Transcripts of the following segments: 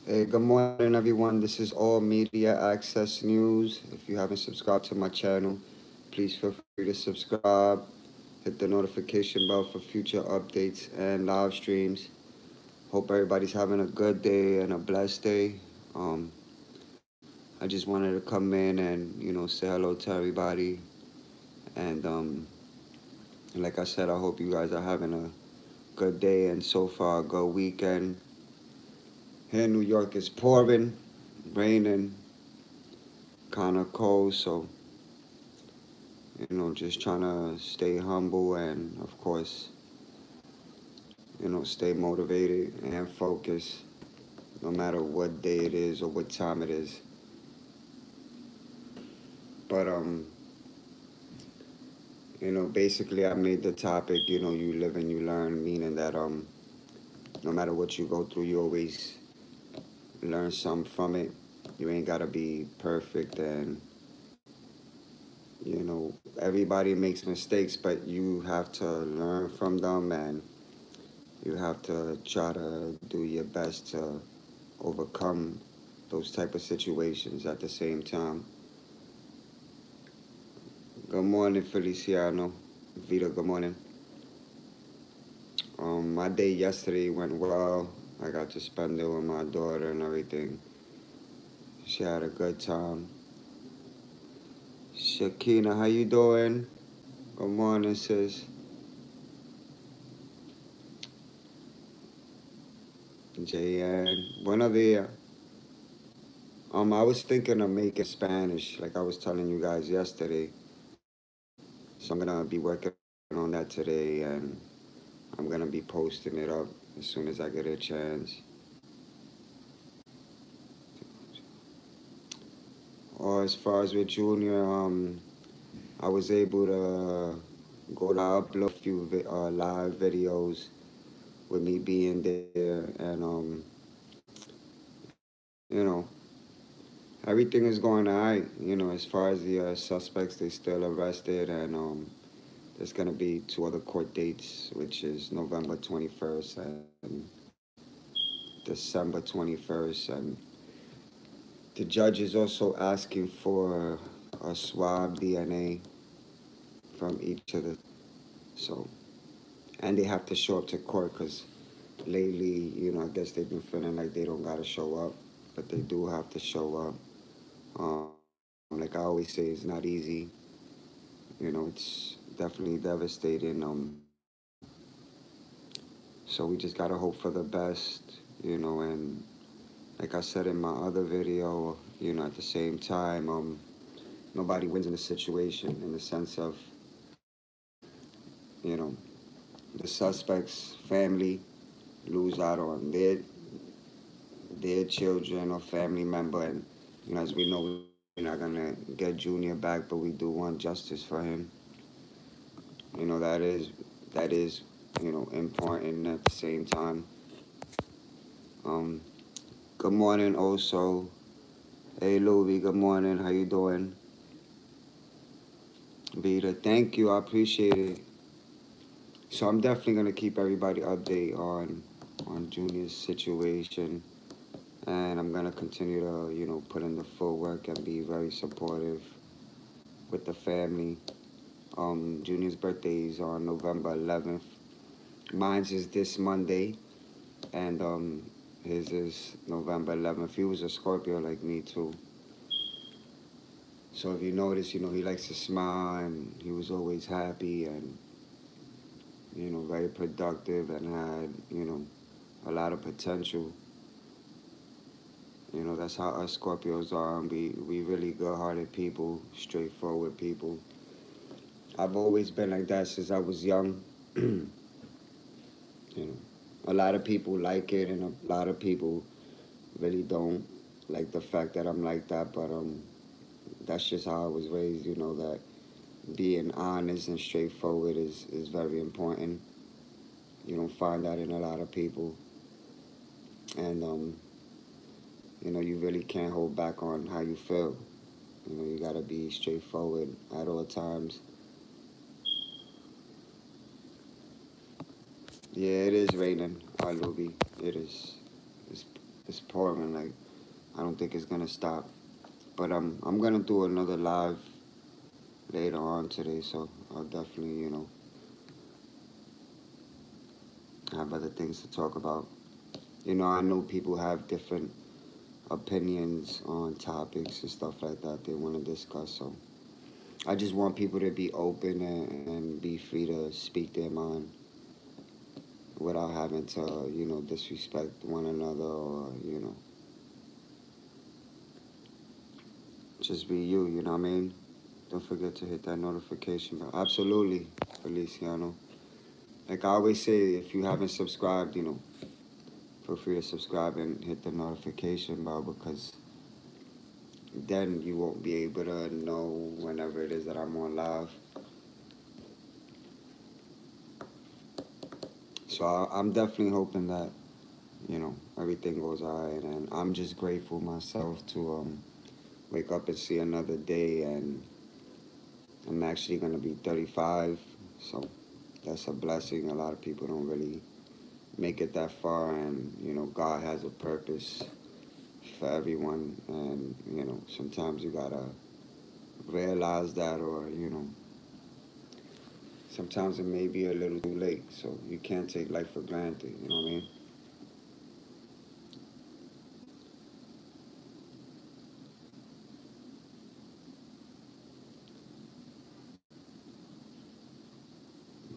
Hey, good morning, everyone. This is All Media Access News. If you haven't subscribed to my channel, please feel free to subscribe. Hit the notification bell for future updates and live streams. Hope everybody's having a good day and a blessed day. Um, I just wanted to come in and say hello to everybody. And like I said, I hope you guys are having a good day and so far a good weekend. Here in New York, it's pouring, raining, kind of cold, so just trying to stay humble and, of course, stay motivated and focused no matter what day it is or what time it is. But, basically, I made the topic, you live and you learn, meaning that, no matter what you go through, you always learn something from it. You ain't got to be perfect and, everybody makes mistakes, but you have to learn from them and you have to try to do your best to overcome those type of situations at the same time. Good morning, Feliciano. Vita, good morning. My day yesterday went well. I got to spend it with my daughter and everything. She had a good time. Shakina, how you doing? Good morning, sis. Jan, buenos dias. I was thinking of making Spanish, like I was telling you guys yesterday. So I'm gonna be working on that today, and I'm gonna be posting it up as soon as I get a chance. Or as far as with Junior, I was able to go to upload a few live videos with me being there, and you know, everything is going alright. As far as the suspects, they still arrested, and there's gonna be two other court dates, which is November 21st and December 21st, and the judge is also asking for a swab DNA from each of the so, and they have to show up to court because lately, I guess they've been feeling like they don't gotta show up, but they do have to show up. Like I always say, it's not easy. It's definitely devastating. So we just gotta hope for the best. And like I said in my other video, at the same time, nobody wins in the situation in the sense of, you know, the suspect's family lose out on their children or family member, and as we know, we're not gonna get Junior back, but we do want justice for him. That is important at the same time. Um, Good morning, also. Hey, Louie. Good morning. How you doing, Vita? Thank you. I appreciate it. So I'm definitely gonna keep everybody update on Junior's situation, and I'm gonna continue to put in the full work and be very supportive with the family. Junior's birthday is on November 11th. Mine's is this Monday, and his is November 11th. He was a Scorpio like me too. So if you notice, he likes to smile, and he was always happy and very productive and had a lot of potential. That's how us Scorpios are. We really good-hearted people, straightforward people. I've always been like that since I was young. know, a lot of people like it, and a lot of people really don't like the fact that I'm like that. But that's just how I was raised. That being honest and straightforward is very important. You don't find that in a lot of people, and you really can't hold back on how you feel. You gotta be straightforward at all times. Yeah, it is raining, Luby. It is. It's, it's pouring. Like, I don't think it's gonna stop. But I'm gonna do another live later on today, so I'll definitely, have other things to talk about. I know people have different opinions on topics and stuff like that they want to discuss. So I just want people to be open and be free to speak their mind without having to, disrespect one another or, just be you, you know what I mean? Don't forget to hit that notification bell. Absolutely, Feliciano. Like I always say, if you haven't subscribed, feel free to subscribe and hit the notification bell because then you won't be able to know whenever it is that I'm on live. So I'm definitely hoping that, everything goes all right. And I'm just grateful myself to wake up and see another day. And I'm actually going to be 35. So that's a blessing. A lot of people don't really make it that far. And, God has a purpose for everyone. And, sometimes you got to realize that or, sometimes it may be a little too late. So you can't take life for granted. You know what I mean?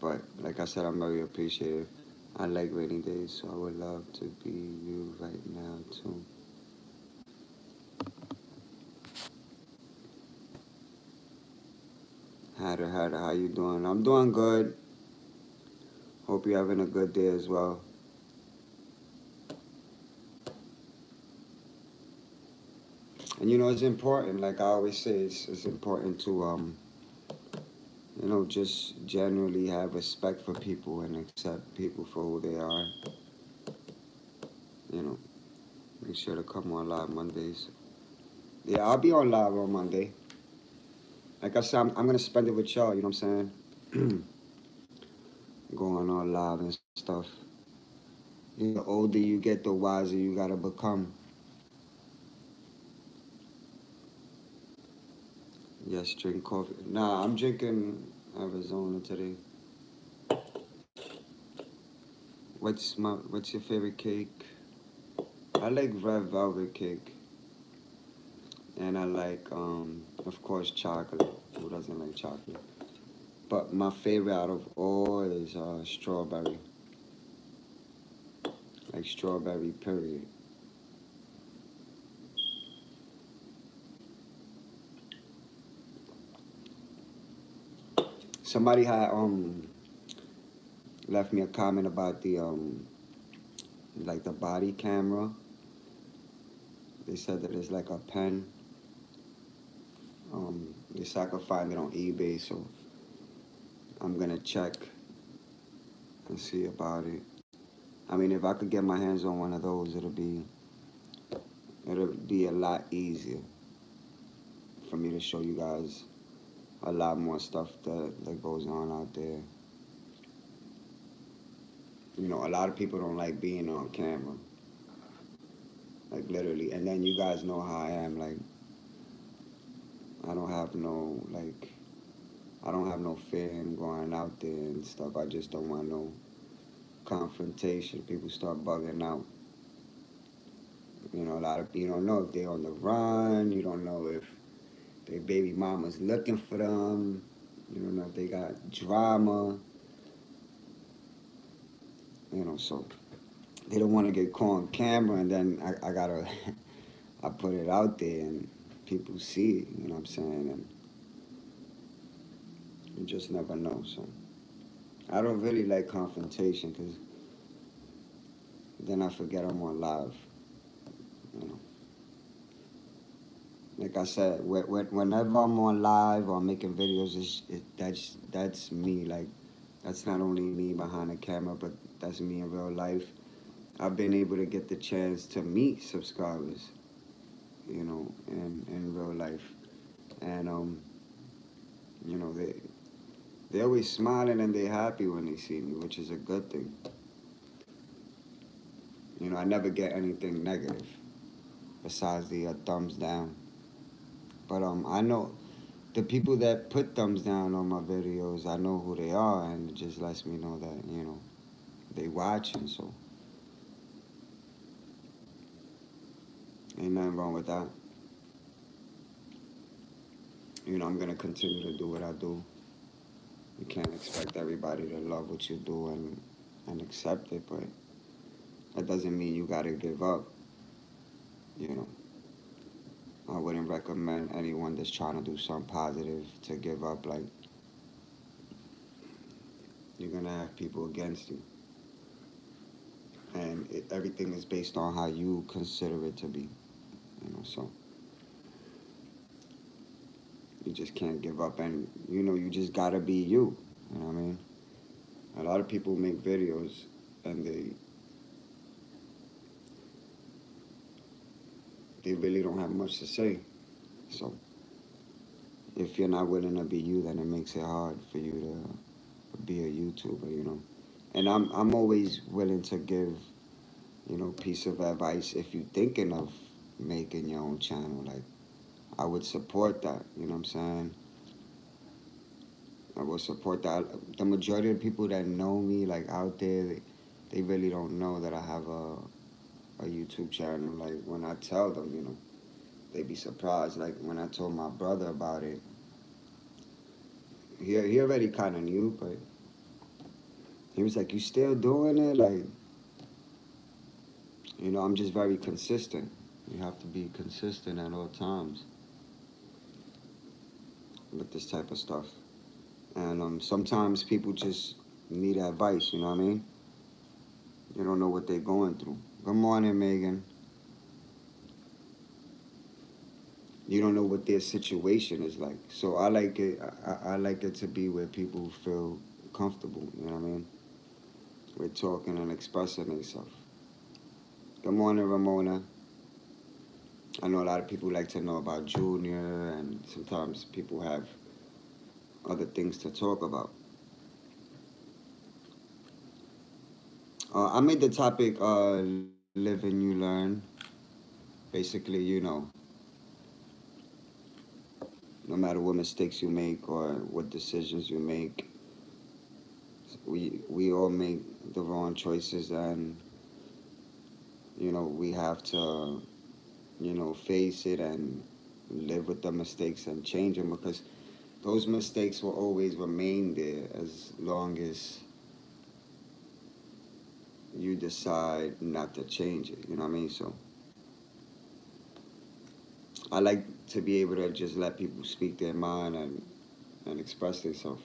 But like I said, I'm very appreciative. I like rainy days, so I would love to be you right now too. Hatter, how you doing? I'm doing good. Hope you're having a good day as well. And it's important. Like I always say, it's important to just generally have respect for people and accept people for who they are. You know, make sure to come on live Mondays. Yeah, I'll be on live on Monday. Like I said, I'm gonna spend it with y'all. You know what I'm saying? Going on live and stuff. The older you get, the wiser you gotta become. Yes, drink coffee. Nah, I'm drinking Arizona today. What's your favorite cake? I like red velvet cake. And I like of course chocolate. Who doesn't like chocolate? But my favorite out of all is strawberry. Like strawberry period. Somebody had left me a comment about the like the body camera. They said that it's like a pen. They said I could find it on eBay, so I'm gonna check and see about it. I mean, if I could get my hands on one of those, it'll be a lot easier for me to show you guys a lot more stuff that goes on out there. A lot of people don't like being on camera, like literally. And then you guys know how I am. Like, I don't have no I don't have no fear in going out there and stuff. I just don't want no confrontation. People start bugging out. A lot of you don't know if they're on the run. You don't know if their baby mama's looking for them. You don't know if they got drama. So they don't want to get caught on camera, and then I gotta I put it out there and people see it. You know what I'm saying? And you just never know. So I don't really like confrontation because then I forget I'm on live. You know, like I said, whenever I'm on live or making videos, that's me. Like that's not only me behind the camera, but that's me in real life. I've been able to get the chance to meet subscribers, in real life, and they always smiling and they happy when they see me, which is a good thing. You know, I never get anything negative besides the thumbs down. But I know the people that put thumbs down on my videos, I know who they are, and it just lets me know that, you know, they watching. So ain't nothing wrong with that. You know, I'm gonna continue to do what I do. You can't expect everybody to love what you do and accept it, but that doesn't mean you gotta give up. You know, I wouldn't recommend anyone that's trying to do something positive to give up. Like, you're gonna have people against you, and everything is based on how you consider it to be. You know, so you just can't give up, and you know, you just gotta be you. You know what I mean? A lot of people make videos, and they really don't have much to say. So if you're not willing to be you, then it makes it hard for you to be a YouTuber, you know. And I'm always willing to give, you know, piece of advice if you're thinking of making your own channel. Like, I would support that, you know what I'm saying? I would support that. The majority of the people that know me, like out there, they really don't know that I have a YouTube channel. Like, when I tell them, you know, they be surprised. Like, when I told my brother about it, he already kind of knew, but he was like, "You still doing it?" Like, you know, I'm just very consistent. You have to be consistent at all times with this type of stuff. And sometimes people just need advice, you know what I mean? They don't know what they're going through. Good morning, Megan. You don't know what their situation is like. So I like it. I like it to be where people feel comfortable, you know what I mean? We're talking and expressing themselves. Good morning, Ramona. I know a lot of people like to know about Junior, and sometimes people have other things to talk about. I made the topic live and you learn. Basically, you know, no matter what mistakes you make or what decisions you make, we all make the wrong choices, and you know, we have to, you know, face it and live with the mistakes and change them, because those mistakes will always remain there as long as you decide not to change it. You know what I mean? So I like to be able to just let people speak their mind and express themselves.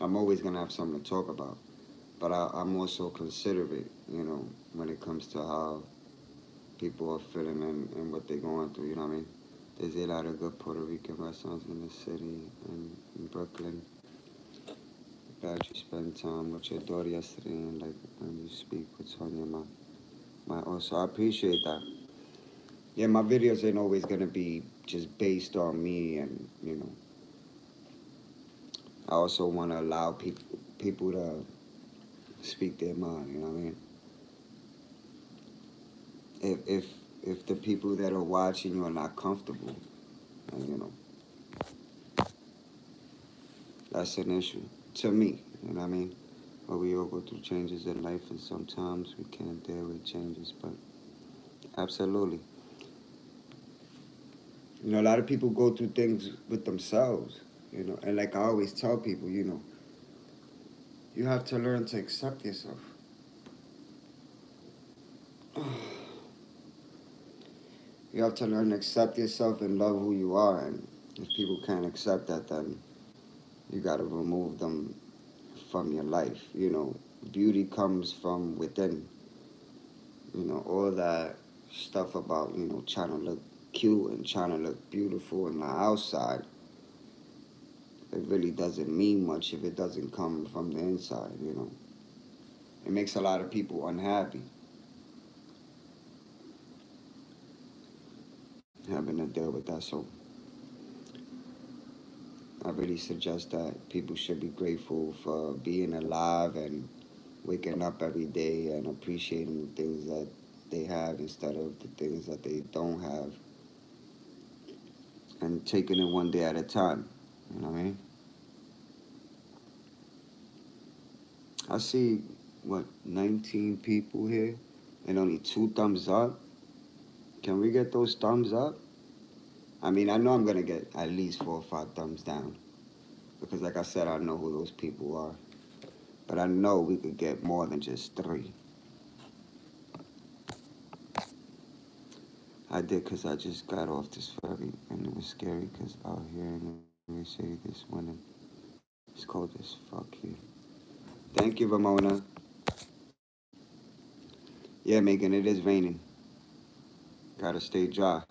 I'm always gonna have something to talk about, but I'm also considerate, you know, when it comes to how people are feeling and what they're going through. You know what I mean? There's a lot of good Puerto Rican restaurants in the city and in Brooklyn. Glad you spent time with your daughter yesterday, and like when you speak with Sonia, my also I appreciate that. Yeah, my videos ain't always gonna be just based on me, and you know, I also want to allow people to speak their mind. You know what I mean? If if if the people that are watching you are not comfortable, and, you know, that's an issue to me. You know what I mean? But we all go through changes in life, and sometimes we can't deal with changes. But absolutely, you know, a lot of people go through things with themselves. You know, and like I always tell people, you know, you have to learn to accept yourself. You have to learn to accept yourself and love who you are. And if people can't accept that, then you got to remove them from your life. You know, beauty comes from within. You know, all that stuff about, you know, trying to look cute and trying to look beautiful on the outside, it really doesn't mean much if it doesn't come from the inside, you know. It makes a lot of people unhappy having to deal with that. So I really suggest that people should be grateful for being alive and waking up every day and appreciating the things that they have instead of the things that they don't have, and taking it one day at a time. You know what I mean? I see, what, 19 people here and only 2 thumbs up. Can we get those thumbs up? I mean, I know I'm going to get at least 4 or 5 thumbs down because, like I said, I know who those people are. But I know we could get more than just 3. I did because I just got off this ferry and it was scary because out here in the city this morning, it's cold as fuck here. Thank you, Ramona. Yeah, Megan, it is raining. Gotta stay dry.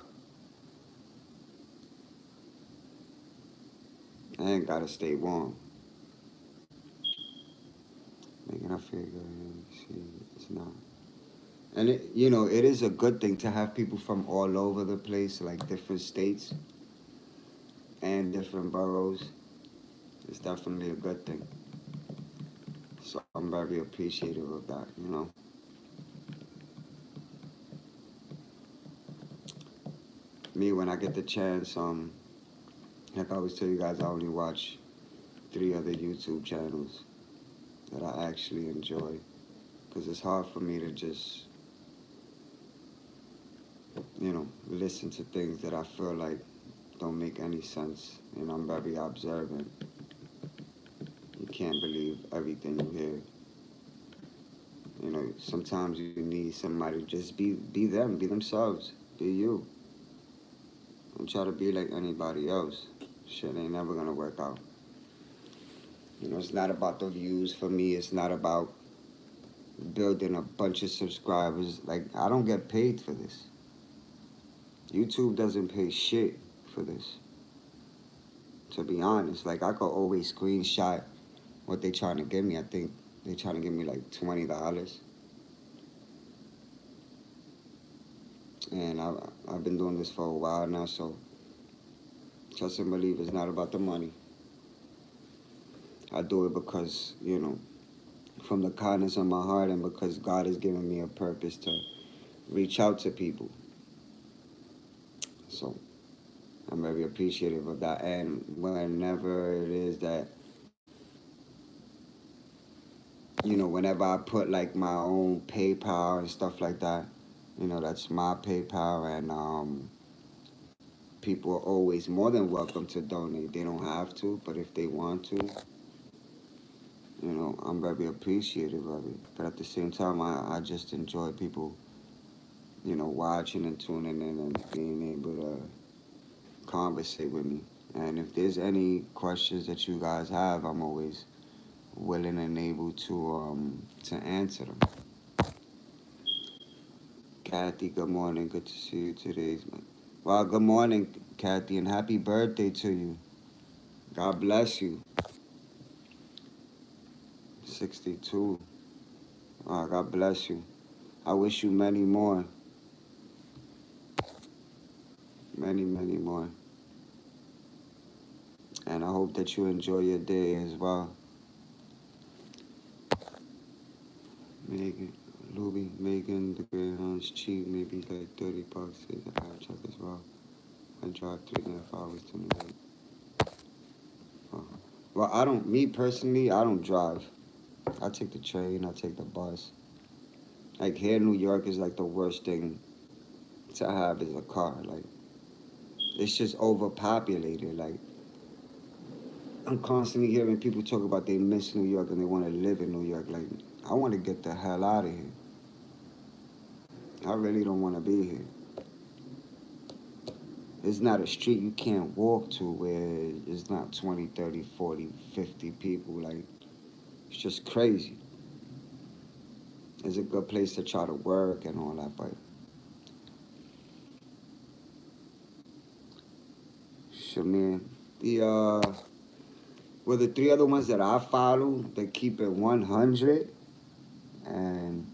And gotta stay warm. Megan, I figure, see, it's not. And it, it is a good thing to have people from all over the place, like different states and different boroughs. It's definitely a good thing. So I'm very appreciative of that. Me, when I get the chance, like I always tell you guys, I only watch 3 other YouTube channels that I actually enjoy. Because it's hard for me to just, listen to things that I feel like don't make any sense. And I'm very observant. You can't believe everything you hear. Sometimes you need somebody to just be them, be themselves, be you. Don't try to be like anybody else. Shit ain't never gonna work out. It's not about the views for me. It's not about building a bunch of subscribers. Like, I don't get paid for this. YouTube doesn't pay shit for this. To be honest, like, I could always screenshot what they trying to give me. I think they trying to give me like $20. And I've been doing this for a while now, so trust and believe it's not about the money. I do it because, from the kindness of my heart and because God has given me a purpose to reach out to people. So I'm very appreciative of that. And whenever it is that, whenever I put like my own PayPal and stuff like that, that's my PayPal, and people are always more than welcome to donate. They don't have to, but if they want to, I'm very appreciative of it. But at the same time, I just enjoy people, watching and tuning in and being able to conversate with me. And if there's any questions that you guys have, I'm always willing and able to answer them. Kathy, good morning. Good to see you today. Well, good morning, Kathy, and happy birthday to you. God bless you. 62. God bless you. I wish you many more. Many, many more. And I hope that you enjoy your day as well. Megan, Luby, Megan, the Greyhound's cheap, maybe like $30. I'll check as well. I drive 3.5 hours to New York. Well, me personally, I don't drive. I take the train, I take the bus. Like, here in New York is like the worst thing to have is a car. Like, it's just overpopulated. Like, I'm constantly hearing people talk about they miss New York and they want to live in New York. Like, I want to get the hell out of here. I really don't want to be here. It's not a street you can't walk to where it's not 20, 30, 40, 50 people. Like, it's just crazy. It's a good place to try to work and all that, but Shamir, the 3 other ones that I follow, they keep it 100, and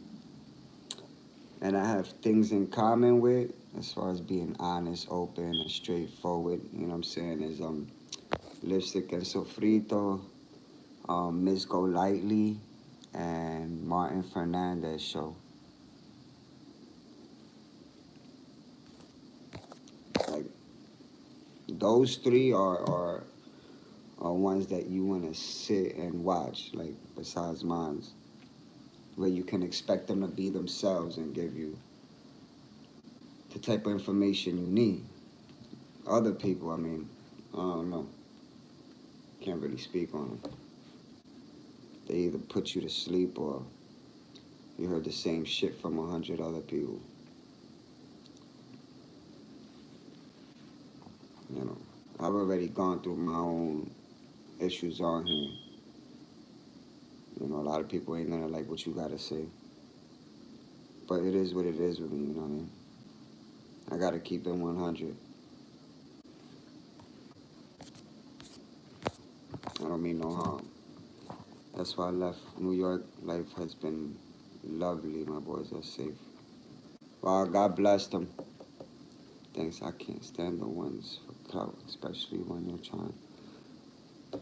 I have things in common with as far as being honest, open, and straightforward. You know what I'm saying? Is Lipstick and Sofrito, Miss Go Lightly, and Martin Fernandez show. those three are ones that you want to sit and watch, like besides mine, where you can expect them to be themselves and give you the type of information you need. Other people, I mean, I don't know. Can't really speak on them. They either put you to sleep or you heard the same shit from 100 other people. You know, I've already gone through my own issues on here. You know, a lot of people ain't gonna like what you gotta say. But it is what it is with me, you know what I mean? I gotta keep it 100. I don't mean no harm. That's why I left New York. Life has been lovely. My boys are safe. Well, God bless them. Thanks. I can't stand the ones for clout, especially when you're trying.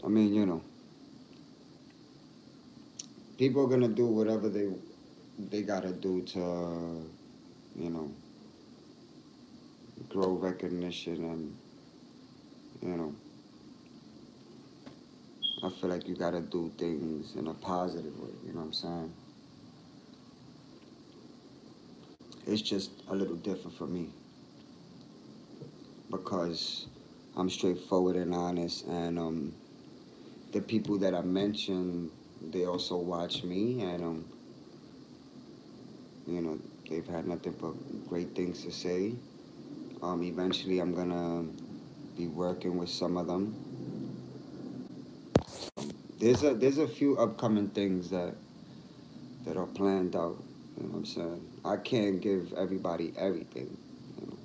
I mean, you know, people are gonna do whatever they gotta do to, you know, grow recognition and, you know, I feel like you gotta do things in a positive way. You know what I'm saying? It's just a little different for me because I'm straightforward and honest, and the people that I mentioned, they also watch me, and you know, they've had nothing but great things to say. Eventually, I'm gonna be working with some of them. There's a few upcoming things that are planned out. You know what I'm saying? I can't give everybody everything, you know.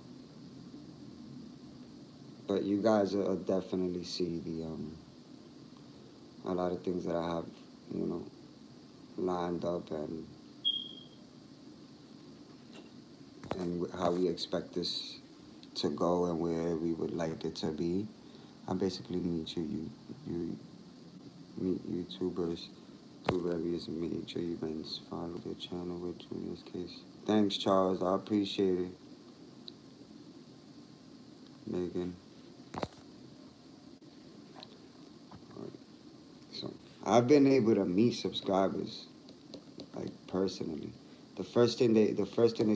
But you guys will definitely see the a lot of things that I have, you know, lined up and how we expect this to go and where we would like it to be. I basically you meet YouTubers through various major events. Follow the channel with Junior's Case. Thanks, Charles. I appreciate it. Megan. All right. So I've been able to meet subscribers, like personally. The first thing they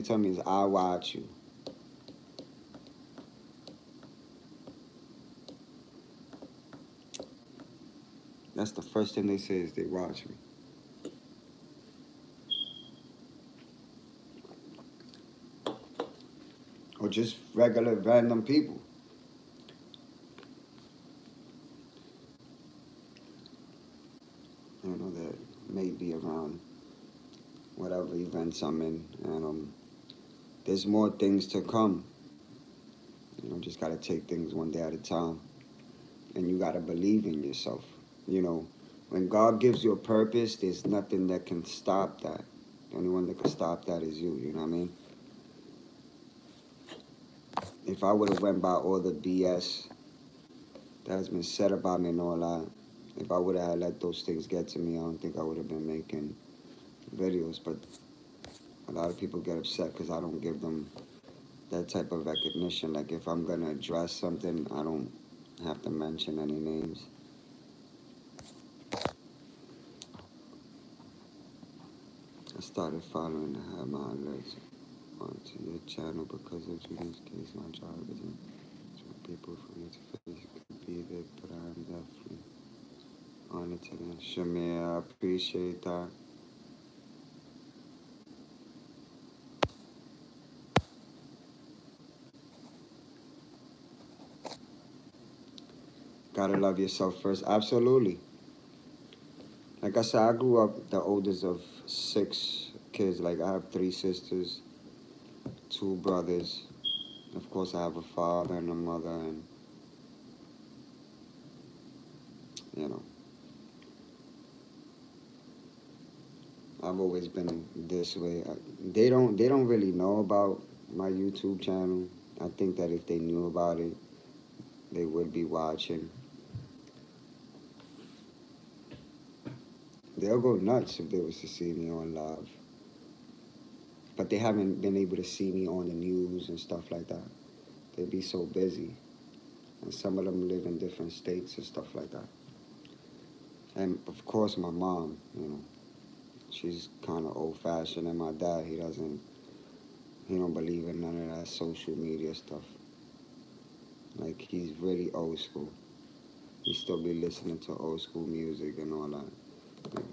tell me is I watch you. That's the first thing they say is they watch me. Or just regular random people. You know, that may be around whatever events I'm in. And there's more things to come. You know, just gotta take things one day at a time. And you gotta believe in yourself. You know, when God gives you a purpose, there's nothing that can stop that. The only one that can stop that is you, you know what I mean? If I would have went by all the BS that has been said about me and all that, if I would have let those things get to me, I don't think I would have been making videos. But a lot of people get upset because I don't give them that type of recognition. Like if I'm gonna address something, I don't have to mention any names. I started following and had my alerts onto your channel because of Judy's Case. My job isn't for people from me to face could be there, but I'm definitely on it today. Shamir, I appreciate that. Gotta love yourself first. Absolutely. Like I said, I grew up the oldest of 6 kids. Like I have 3 sisters, 2 brothers. Of course, I have a father and a mother, and you know, I've always been this way. They don't really know about my YouTube channel. I think that if they knew about it, they would be watching. They'll go nuts if they was to see me on live. But they haven't been able to see me on the news and stuff like that. They'd be so busy. and some of them live in different states and stuff like that. And of course, my mom, she's kind of old fashioned, and my dad, he don't believe in none of that social media stuff. Like he's really old school. He still be listening to old school music and all that. Like,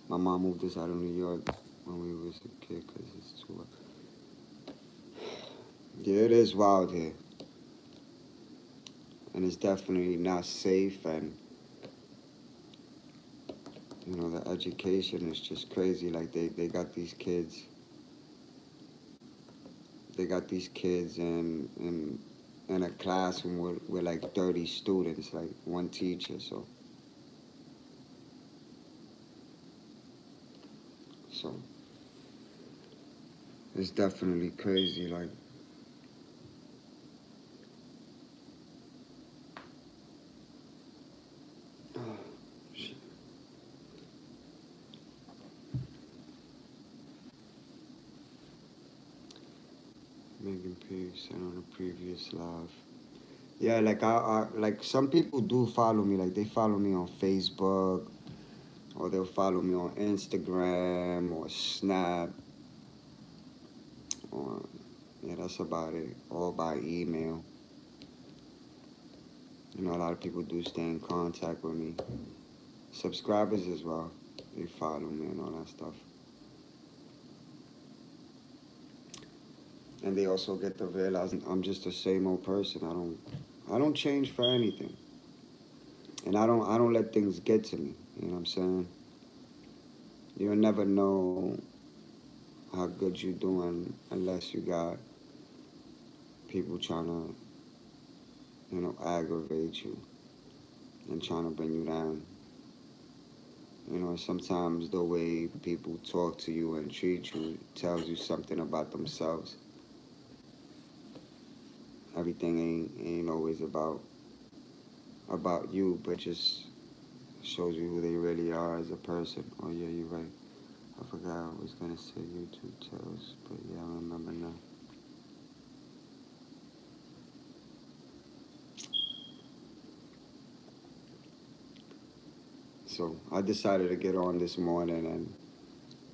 my mom moved us out of New York when we was a kid because it's too. Yeah, it is wild here, and it's definitely not safe. And the education is just crazy. Like they got these kids. They got these kids in a classroom with like 30 students, like one teacher. So it's definitely crazy. Like shit. Megan Page said on a previous live. Yeah, like I like some people do follow me. Like they follow me on Facebook, or they'll follow me on Instagram or Snap, or yeah, that's about it. Or by email. A lot of people do stay in contact with me. Subscribers as well. They follow me and all that stuff. And they also get to realize I'm just the same old person. I don't change for anything. And I don't let things get to me. You know what I'm saying? You'll never know how good you're doing unless you got people trying to, aggravate you and trying to bring you down. Sometimes the way people talk to you and treat you tells you something about themselves. Everything ain't always about you, but just shows you who they really are as a person. Oh yeah, you're right. I forgot I was gonna say YouTube tells, but yeah, I remember now. So I decided to get on this morning and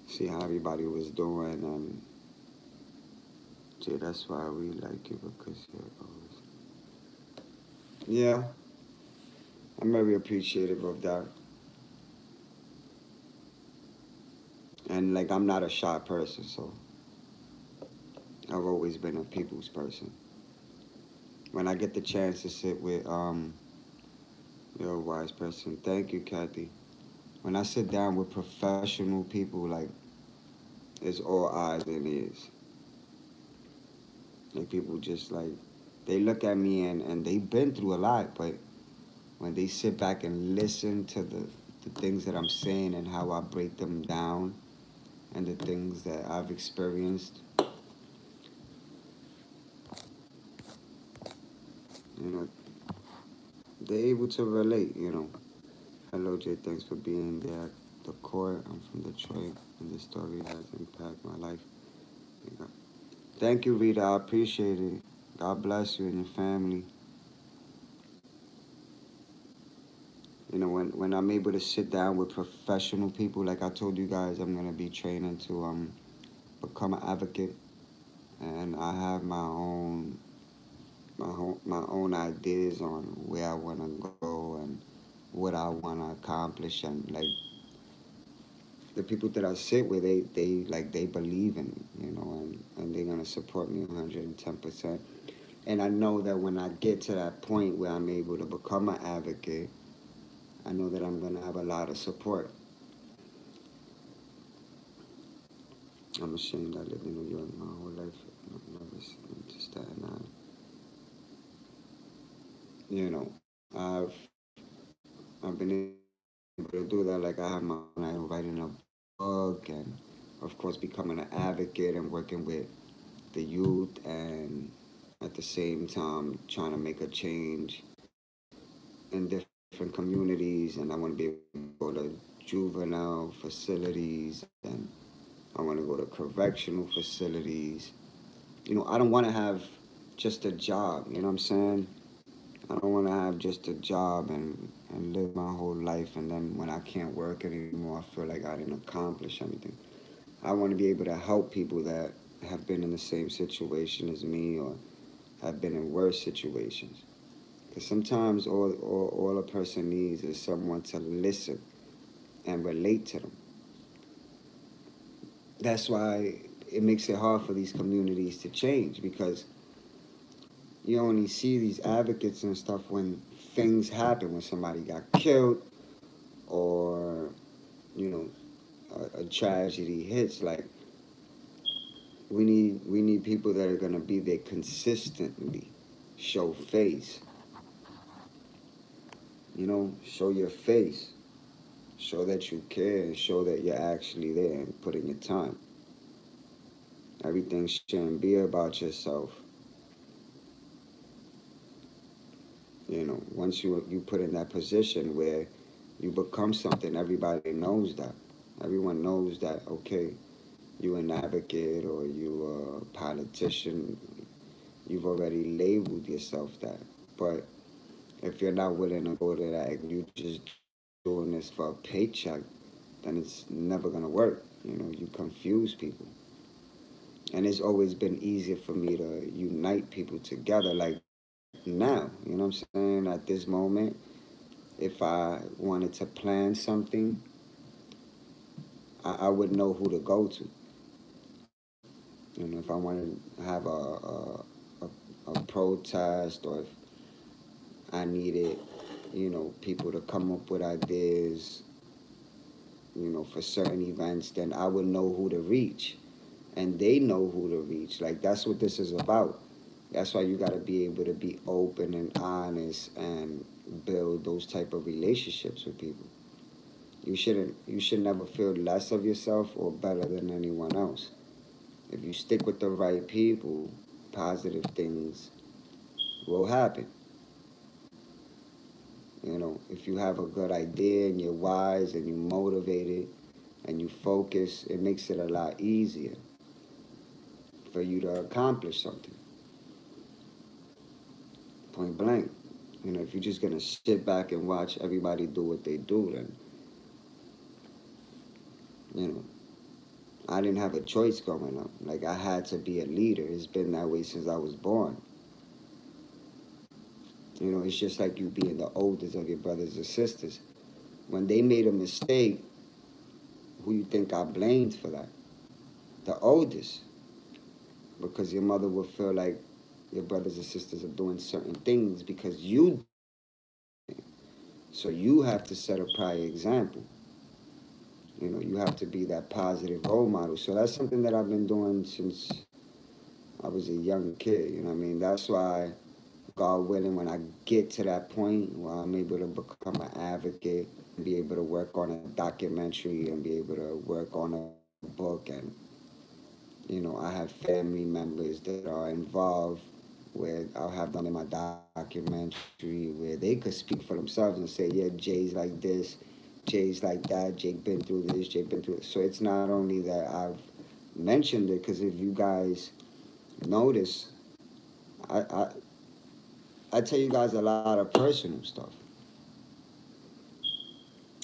see how everybody was doing, and yeah, that's why we like you because you're always. Yeah, I'm very appreciative of that, and like I'm not a shy person, so I've always been a people's person. When I get the chance to sit with you're a wise person. Thank you, Kathy. When I sit down with professional people, like it's all eyes and ears. Like people just like they look at me and they've been through a lot, but when they sit back and listen to the things that I'm saying and how I break them down and the things that I've experienced, you know, they're able to relate. Hello, Jay. Thanks for being there at the core. I'm from Detroit, and this story has impacted my life. Thank you, Rita. I appreciate it. God bless you and your family. When I'm able to sit down with professional people, like I told you guys, I'm gonna be training to become an advocate, and I have my own ideas on where I wanna go and what I wanna accomplish, and like the people that I sit with, they believe in me, and they're gonna support me 110%. And I know that when I get to that point where I'm able to become an advocate, I know that I'm gonna have a lot of support. I'm ashamed I lived in New York my whole life. I've never been to Staten Island. You know, I've I've been able to do that. Like I have my own writing a book, and of course becoming an advocate and working with the youth, and at the same time trying to make a change in different communities. And I want to be able to go to juvenile facilities, and I want to go to correctional facilities. I don't want to have just a job. You know what I'm saying? I don't want to have just a job and live my whole life, and then when I can't work anymore, I feel like I didn't accomplish anything. I want to be able to help people that have been in the same situation as me or have been in worse situations. Because sometimes all a person needs is someone to listen and relate to them. That's why it makes it hard for these communities to change, because you only see these advocates and stuff when things happen, when somebody got killed or, you know, a tragedy hits. Like, we need people that are gonna be there consistently, show face, show your face, show that you care, and show that you're actually there and put in your time. Everything shouldn't be about yourself. Once you put in that position where you become something, everybody knows that. Everyone knows that, okay, you an advocate or you a politician, you've already labeled yourself that. But if you're not willing to go to that and you just doing this for a paycheck, then it's never gonna work. You confuse people. And it's always been easier for me to unite people together. Like now, you know what I'm saying? At this moment, if I wanted to plan something, I would know who to go to. If I wanted to have a protest, or if I needed, people to come up with ideas, for certain events, then I would know who to reach. And they know who to reach. Like, that's what this is about. That's why you got to be able to be open and honest and build those type of relationships with people. You should never feel less of yourself or better than anyone else. If you stick with the right people, positive things will happen. If you have a good idea and you're wise and you're motivated and you focus, it makes it a lot easier for you to accomplish something. Point blank. If you're just gonna sit back and watch everybody do what they do, then you know I didn't have a choice growing up. Like, I had to be a leader. It's been that way since I was born. It's just like you being the oldest of your brothers and sisters. When they made a mistake, who you think I blamed for that? The oldest. Because your mother would feel like your brothers and sisters are doing certain things because you. So you have to set a prior example. You have to be that positive role model. So that's something that I've been doing since I was a young kid. You know what I mean? That's why, God willing, when I get to that point where I'm able to become an advocate, and be able to work on a documentary and be able to work on a book, and I have family members that are involved, where I'll have them in my documentary where they could speak for themselves and say, yeah, Jay's like this, Jay's like that, Jake been through this, Jake been through it. So it's not only that I've mentioned it, because if you guys notice, I, I, I tell you guys a lot of personal stuff.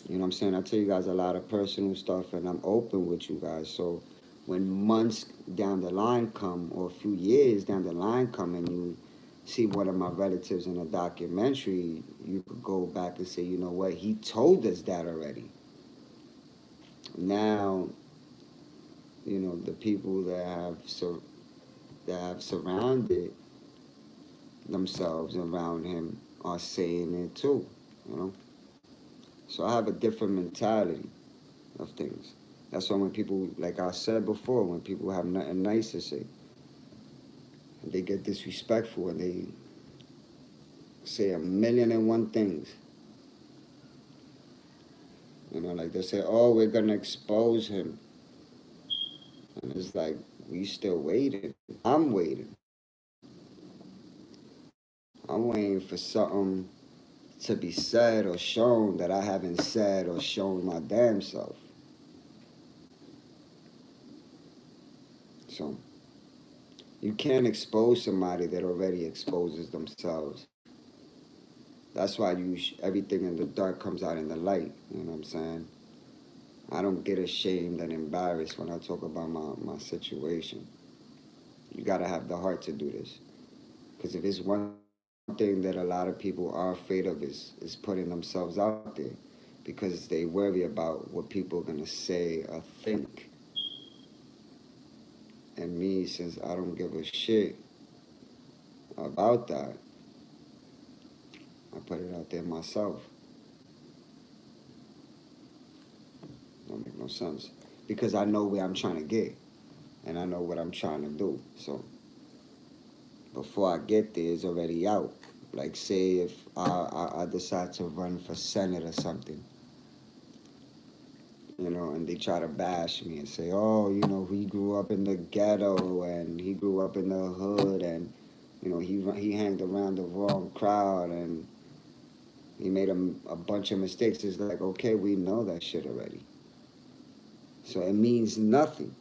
You know what I'm saying? I tell you guys a lot of personal stuff, and I'm open with you guys. So when months down the line come, or a few years down the line come, and you see one of my relatives in a documentary, you could go back and say, you know what, he told us that already. Now, the people that have surrounded themselves around him are saying it too. You know, so I have a different mentality of things. That's why when people, like I said before, when people have nothing nice to say, and they get disrespectful and they say a million and one things. Like they say, oh, we're going to expose him. And it's like, we still waiting. I'm waiting. I'm waiting for something to be said or shown that I haven't said or shown my damn self. So you can't expose somebody that already exposes themselves. That's why everything in the dark comes out in the light. You know what I'm saying? I don't get ashamed and embarrassed when I talk about my situation. You gotta have the heart to do this. Because if it's one thing that a lot of people are afraid of is putting themselves out there because they worry about what people are gonna say or think. And me, since I don't give a shit about that, I put it out there myself. Don't make no sense. Because I know where I'm trying to get and I know what I'm trying to do. So before I get there, it's already out. Like, say if I decide to run for Senate or something, you know, and they try to bash me and say, oh, you know, he grew up in the ghetto and he grew up in the hood and, you know, he hanged around the wrong crowd and he made a bunch of mistakes. It's like, okay, we know that shit already. So it means nothing.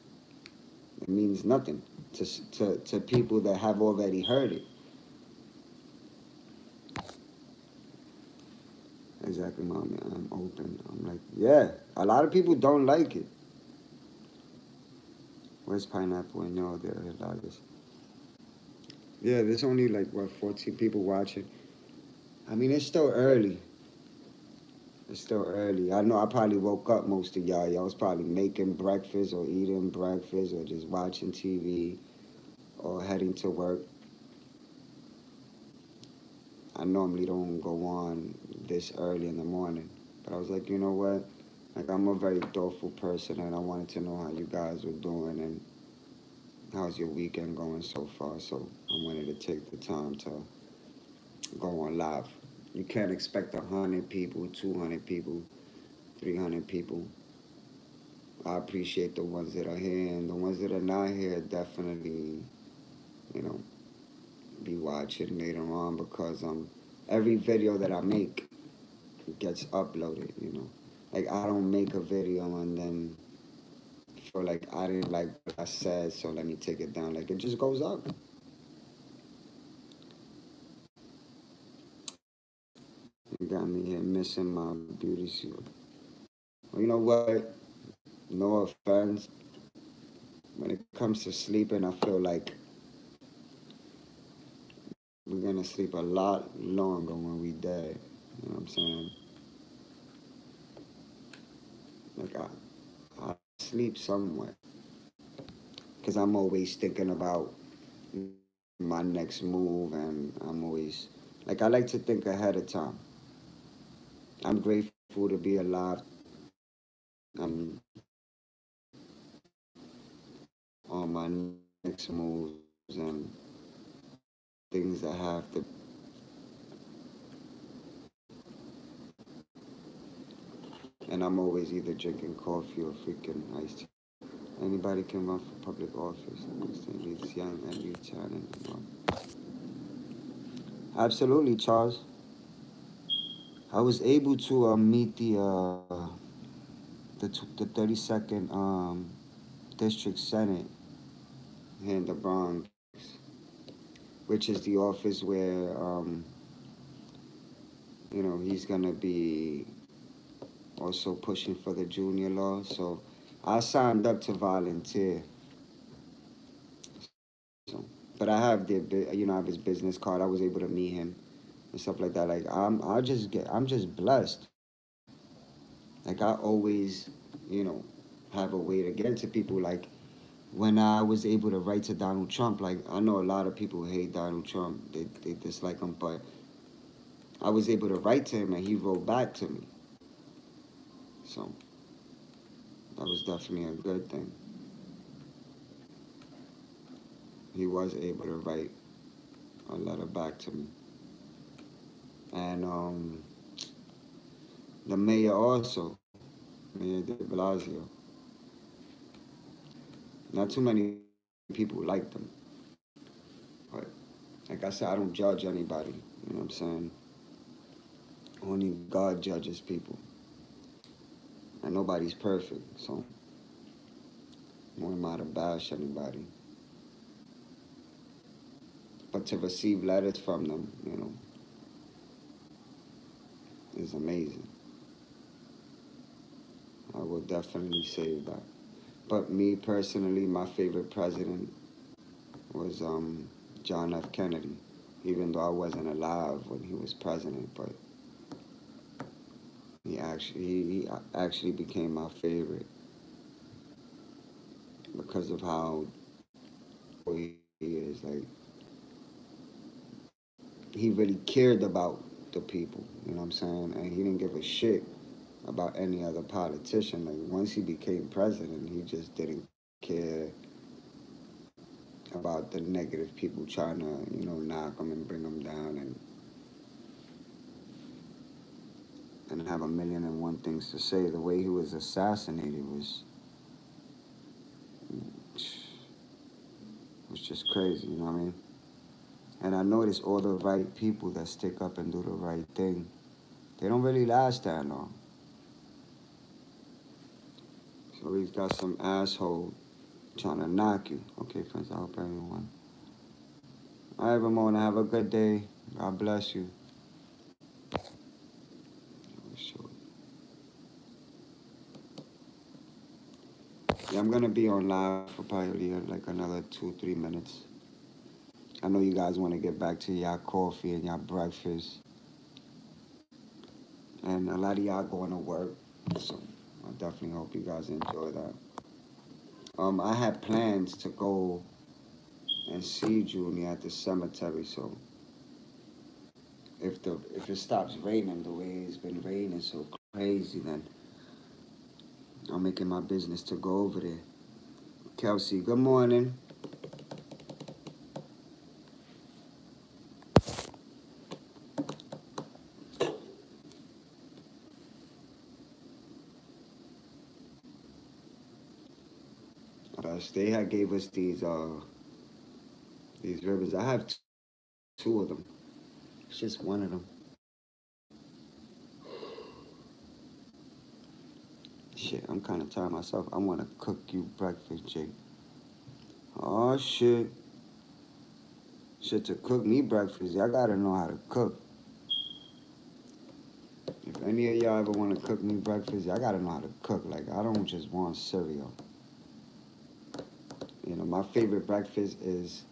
It means nothing to people that have already heard it. Exactly, mommy. I'm open. I'm like, yeah. A lot of people don't like it. Where's pineapple and y'all there, August? Yeah, there's only like what 14 people watching. I mean, it's still early. It's still early. I know I probably woke up most of y'all. Y'all was probably making breakfast or eating breakfast or just watching TV or heading to work. I normally don't go on this early in the morning, but I was like, you know what? Like, I'm a very thoughtful person, and I wanted to know how you guys were doing and how's your weekend going so far. So I wanted to take the time to go on live. You can't expect 100 people, 200 people, 300 people. I appreciate the ones that are here, and the ones that are not here definitely, you know, be watching later on because every video that I make gets uploaded. You know, like I don't make a video and then feel like I didn't like what I said, so let me take it down. Like it just goes up. You got me here missing my beauty suit. Well, you know what? No offense. When it comes to sleeping, I feel like we're gonna sleep a lot longer when we dead. You know what I'm saying? Like I sleep somewhat because I'm always thinking about my next move, and I'm always like I like to think ahead of time. I'm grateful to be alive. I'm on my next moves and things I have to. And I'm always either drinking coffee or freaking iced tea. Anybody can run for public office. It's young and you turning. Absolutely, Charles. I was able to meet the 32nd district senate here in the Bronx, which is the office where you know he's gonna be also pushing for the junior law. So I signed up to volunteer. So, but I have you know I have his business card. I was able to meet him and stuff like that. Like I'm just blessed. Like I always, you know, have a way to get into people. Like when I was able to write to Donald Trump, like I know a lot of people hate Donald Trump. They dislike him, but I was able to write to him and he wrote back to me. So that was definitely a good thing. He was able to write a letter back to me. And the mayor also, Mayor de Blasio. Not too many people liked him. But like I said, I don't judge anybody. You know what I'm saying? Only God judges people. And nobody's perfect. So who am I to bash anybody? But to receive letters from them, is amazing. I will definitely say that. But me personally, my favorite president was John F. Kennedy, even though I wasn't alive when he was president. But he actually became my favorite because of how he is. Like, he really cared about the people. You know what I'm saying? And he didn't give a shit about any other politician. Like, once he became president, he just didn't care about the negative people trying to, knock him and bring him down and have a million and one things to say. The way he was assassinated was just crazy, you know what I mean? And I notice all the right people that stick up and do the right thing, they don't really last that long. So he's got some asshole trying to knock you. Okay, friends, I hope everyone. All right, Ramona, have a good day. God bless you. Yeah, I'm going to be on live for probably like another 2-3 minutes. I know you guys want to get back to y'all coffee and y'all breakfast. And a lot of y'all going to work. So I definitely hope you guys enjoy that. I had plans to go and see Junie at the cemetery. So if it stops raining the way it's been raining so crazy, then I'm making my business to go over there. Kelsey, good morning. They had gave us these ribbons. I have two of them. It's just one of them. Shit, I'm kind of tired myself. I want to cook you breakfast, Jake. Oh, shit. Shit, to cook me breakfast, y'all gotta know how to cook. If any of y'all ever want to cook me breakfast, y'all gotta know how to cook. Like, I don't just want cereal. My favorite breakfast is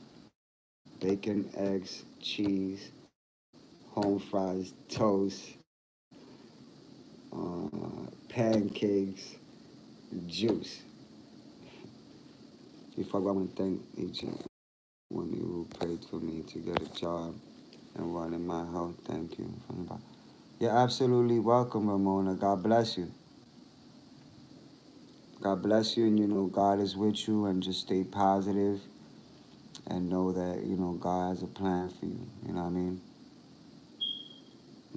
bacon, eggs, cheese, home fries, toast, pancakes, juice. Before I want to thank each and one of you who prayed for me to get a job and run in my health. Thank you. You're absolutely welcome, Ramona. God bless you. God bless you, and God is with you, and just stay positive and know that, God has a plan for you. You know what I mean?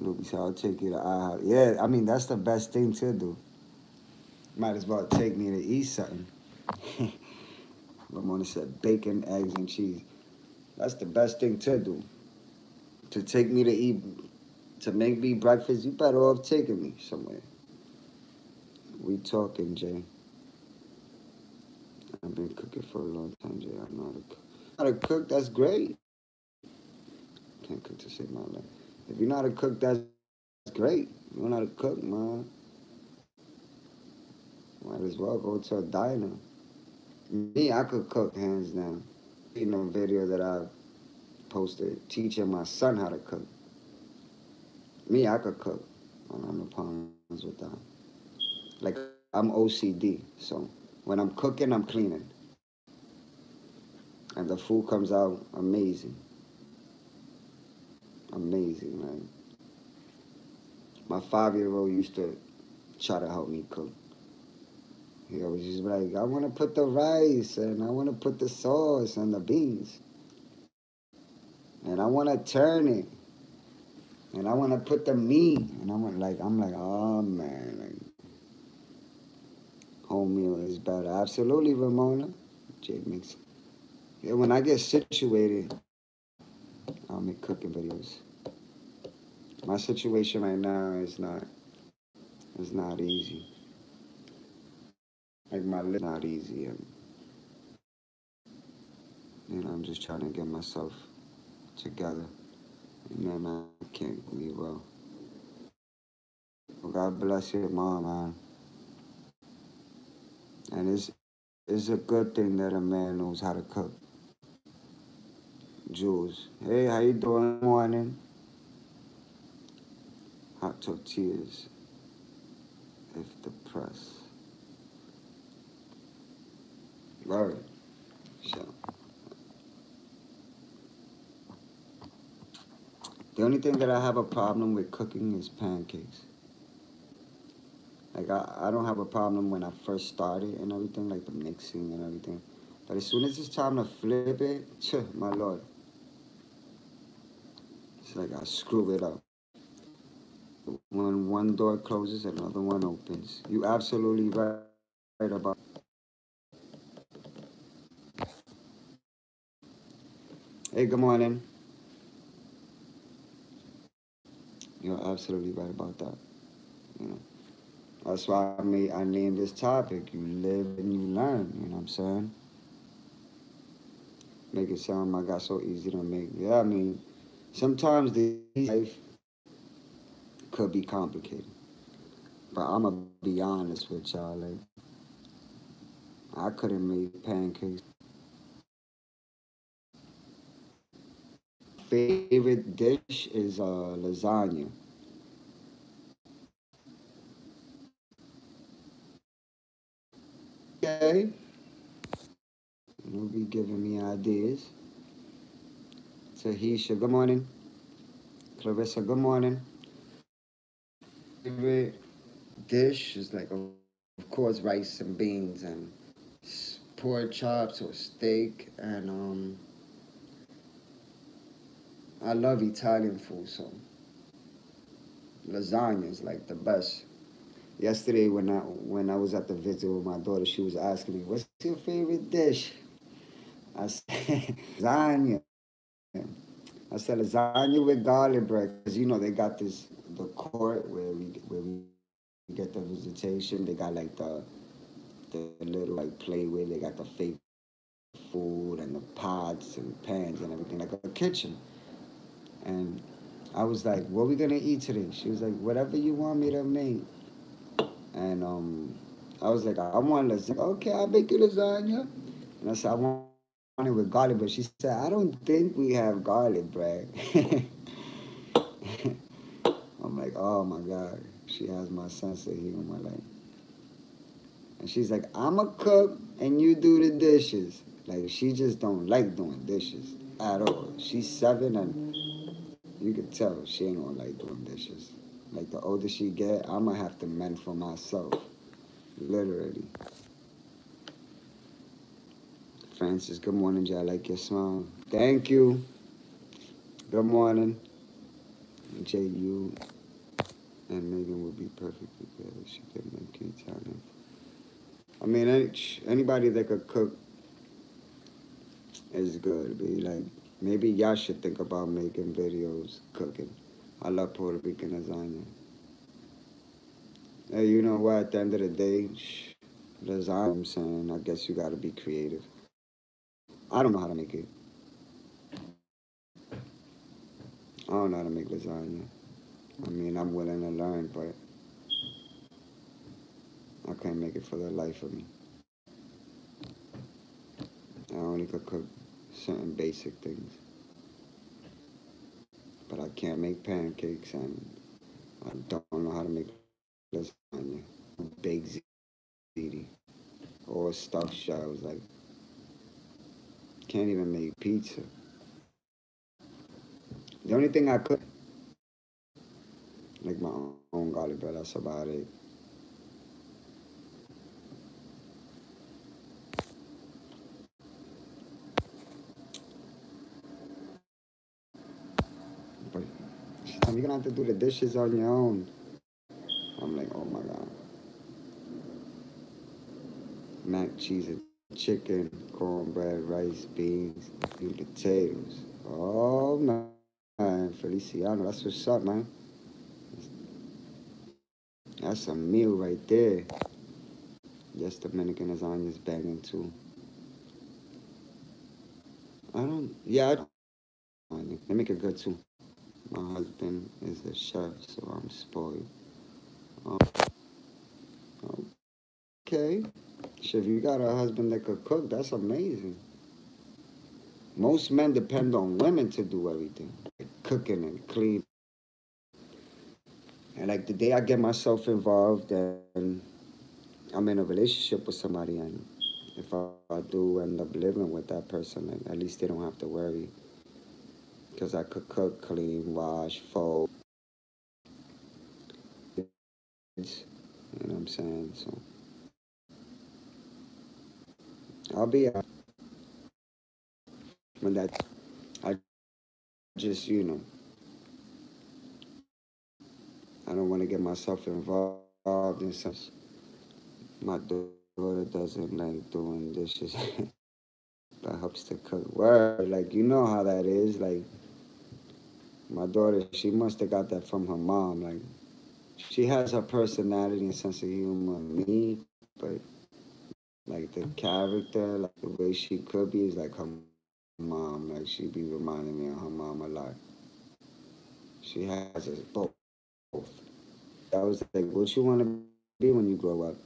Luby said, I'll take you to IHOP. Yeah, I mean, that's the best thing to do. Might as well take me to eat something. Ramona said, bacon, eggs, and cheese. That's the best thing to do. To take me to eat, to make me breakfast, you better off taking me somewhere. We talking, Jay. I've been cooking for a long time, Jay. I know how to cook. How to cook, that's great. Can't cook to save my life. If you know how to cook, that's great. You know how to cook, man. Might as well go to a diner. Me, I could cook, hands down. Video that I posted teaching my son how to cook. Me, I could cook. I don't have no problems with that. Like, I'm OCD, so when I'm cooking, I'm cleaning. And the food comes out amazing. Amazing, like. My 5-year-old used to try to help me cook. He always used to be like, I want to put the rice, and I want to put the sauce and the beans. And I want to turn it. And I want to put the meat. And I'm like, oh, man. Like, home meal is better. Absolutely, Ramona. Jake makes. Yeah, when I get situated, I'll make cooking videos. My situation right now is not easy. Like, my life not easy. And, I'm just trying to get myself together. And then I can't leave well. Well, God bless your mom, man. And it's a good thing that a man knows how to cook. Jules, hey, how you doing? Morning. Hot tortillas, if the press. Right. So the only thing that I have a problem with cooking is pancakes. Like I don't have a problem when I first started and everything, like the mixing and everything. But as soon as it's time to flip it, my lord, it's like I screw it up. When one door closes, another one opens. You absolutely right about. Hey, good morning. You're absolutely right about that. You know, that's why I named this topic. You live and you learn. You know what I'm saying? Make it sound like I got so easy to make. Yeah, I mean, sometimes the life could be complicated. But I'ma be honest with y'all, like I couldn't make pancakes. Favorite dish is lasagna. Okay, you'll be giving me ideas. Tahisha, good morning. Clarissa, good morning. Favorite dish is like, of course, rice and beans and pork chops or steak. And I love Italian food, so lasagna is like the best. Yesterday, when I was at the visit with my daughter, she was asking me, "What's your favorite dish?" I said, "Lasagna." I said, "Lasagna with garlic bread," because they got the court where we get the visitation. They got like the little like play where they got the fake food and the pots and pans and everything, like a kitchen. And I was like, "What we gonna eat today?" She was like, "Whatever you want me to make." And I was like, "I want lasagna." Okay, I'll make you lasagna. And I said, "I want it with garlic bread." She said, "I don't think we have garlic bread." I'm like, "Oh my God." She has my sense of humor. Like, and she's like, "I'm a cook and you do the dishes." Like, she just don't like doing dishes at all. She's 7 and you could tell she ain't gonna like doing dishes. Like, the older she get, I'm gonna have to mend for myself. Literally. Francis, good morning, Jay. I like your smile. Thank you. Good morning. Jay, you and Megan would be perfect together. She could make you Italian. I mean, anybody that could cook is good. Be like, maybe y'all should think about making videos cooking. I love Puerto Rican lasagna. Hey, you know what? At the end of the day, lasagna, I'm saying, I guess you gotta be creative. I don't know how to make it. I don't know how to make lasagna. I mean, I'm willing to learn, but I can't make it for the life of me. I only could cook certain basic things, but I can't make pancakes and I don't know how to make lasagna, baked ziti, or stuffed shells. Like, can't even make pizza. The only thing I could make my own garlic bread. That's about it. But she told me you're gonna have to do the dishes on your own. I'm like, oh my god, mac cheese and chicken, cornbread, rice, beans, and potatoes. Oh man, Feliciano, that's what's up, man. That's a meal right there. Yes, Dominican lasagna's banging too. I don't. Yeah, They make it good too. My husband is a chef, so I'm spoiled. Um, okay. If you got a husband that could cook, that's amazing. Most men depend on women to do everything, like cooking and cleaning. And like the day I get myself involved and I'm in a relationship with somebody, and if I do end up living with that person, like, at least they don't have to worry because I could cook, clean, wash, fold. You know what I'm saying? So I'll be out when that. I just I don't want to get myself involved in some. My daughter doesn't like doing dishes. That helps to cook. Word, like you know how that is. Like my daughter, she must have got that from her mom. Like she has her personality and sense of humor. Me, but like the character, like the way she could be is like her mom. Like she be reminding me of her mom a lot. She has us both. I was like, "What you want to be when you grow up?"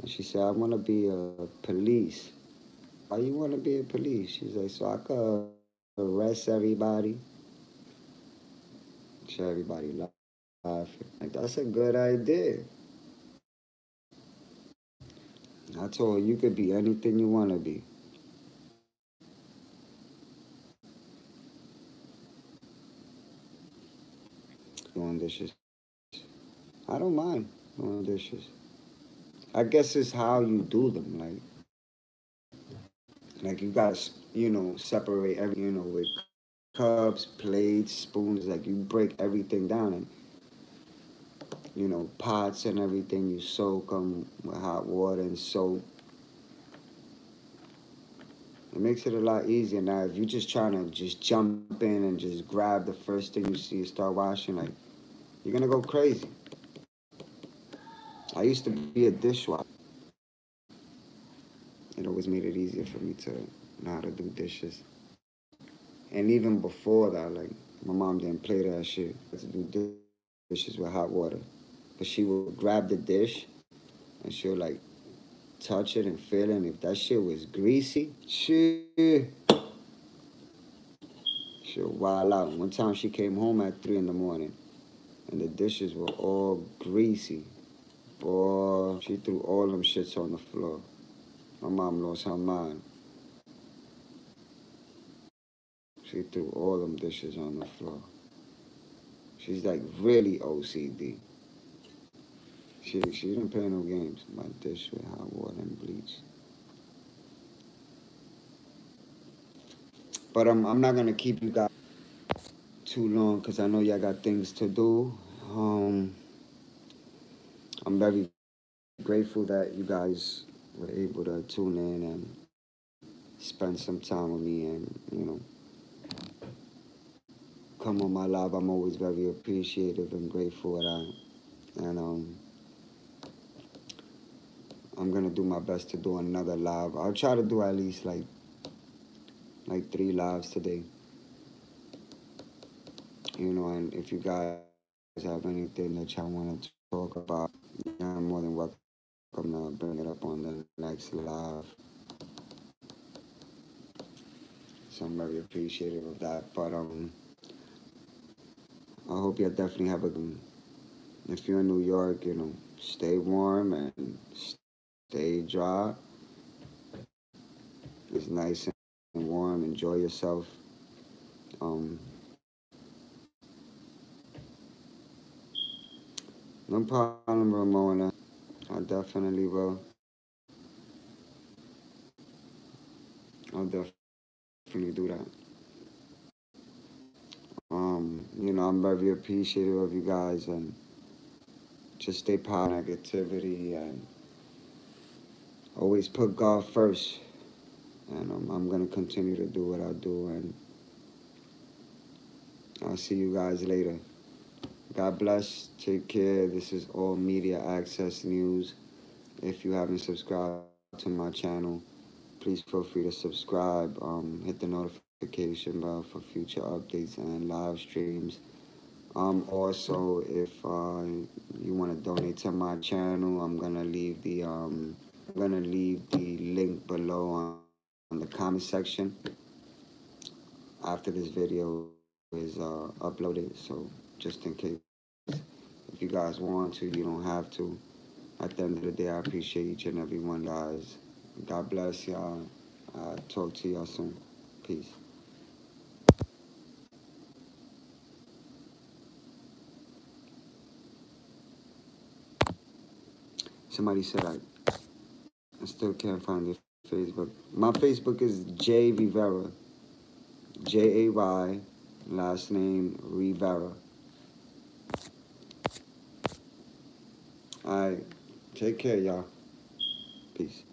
And she said, "I want to be a police." Why you want to be a police? She's like, "So I could arrest everybody." So everybody laughing. Like that's a good idea. I told her you could be anything you want to be. Doing dishes. I don't mind doing dishes. I guess it's how you do them. Like you gotta, separate every, with cups, plates, spoons. Like you break everything down and, pots and everything. You soak them with hot water and soap. It makes it a lot easier now. If you're just trying to just jump in and just grab the first thing you see and start washing, like you're gonna go crazy. I used to be a dishwasher. It always made it easier for me to know how to do dishes. And even before that, like my mom didn't play that shit. To do dishes with hot water, but she would grab the dish and she'll like touch it and feel it. And if that shit was greasy, she'll wild out. One time she came home at 3 in the morning and the dishes were all greasy. Boy, she threw all them shits on the floor. My mom lost her mind. She threw all them dishes on the floor. She's like really OCD. She didn't play no games. My dish with hot water and bleach. But I'm not gonna keep you guys too long because I know y'all got things to do. Um, I'm very grateful that you guys were able to tune in and spend some time with me and come on my live. I'm always very appreciative and grateful for that. And I'm gonna do my best to do another live. I'll try to do at least like 3 lives today. And if you guys have anything that y'all want to talk about, I'm more than welcome to bring it up on the next live. So I'm very appreciative of that. But I hope you definitely have a good. If you're in New York, stay warm and stay dry. It's nice and warm. Enjoy yourself. Um, no problem, Ramona. I definitely will. I'll definitely do that. I'm very appreciative of you guys and just stay positive negativity and always put God first. And I'm gonna continue to do what I do, and I'll see you guys later. God bless. Take care. This is All Media Access News. If you haven't subscribed to my channel, please feel free to subscribe. Hit the notification notification bell for future updates and live streams. Also, if you want to donate to my channel, I'm gonna leave the link below on the comment section after this video is uploaded. So just in case, if you guys want to, you don't have to. At the end of the day, I appreciate each and every one, guys. God bless y'all. Talk to y'all soon. Peace. Somebody said I still can't find your Facebook. My Facebook is Jay Rivera. Jay, last name Rivera. Alright. Take care, y'all. Peace.